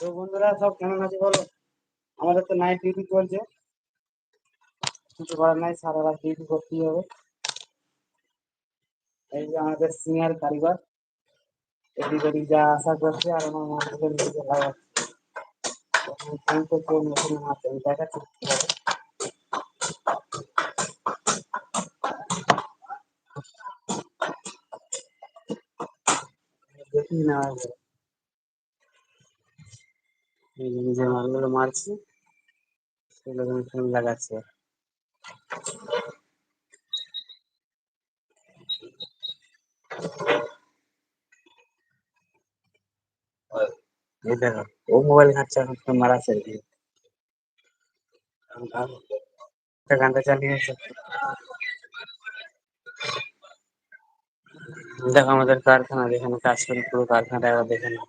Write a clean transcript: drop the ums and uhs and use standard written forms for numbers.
তো বন্ধুরা সব কেমন আছে বলো? আমাদের তো নাইট ডিউটি চলছে, কিছু করার নাই, সারা রাত ডিউটি করতেই হবে। এই যে আমাদের সিনিয়র কারিগর এদিক ওদিক যা আশা করছে, আর আমার মাথাকে নিজেকে লাগাচ্ছে। ফোন করছে মেশিনে মারছে, আমি দেখাচ্ছি কিভাবে। দেখি না, এই যে নিজের মালগুলো মারছি, সেগুলো মেশিনে লাগাচ্ছে। এই দেখো, ও মোবাইল ঘাটছে, এখন তো মারাচ্ছে আর কি। একটা গানটা চালিয়ে আছে। দেখো আমাদের কারখানা, যেখানে কাজ করি, পুরো কারখানাটা একবার দেখে নাও।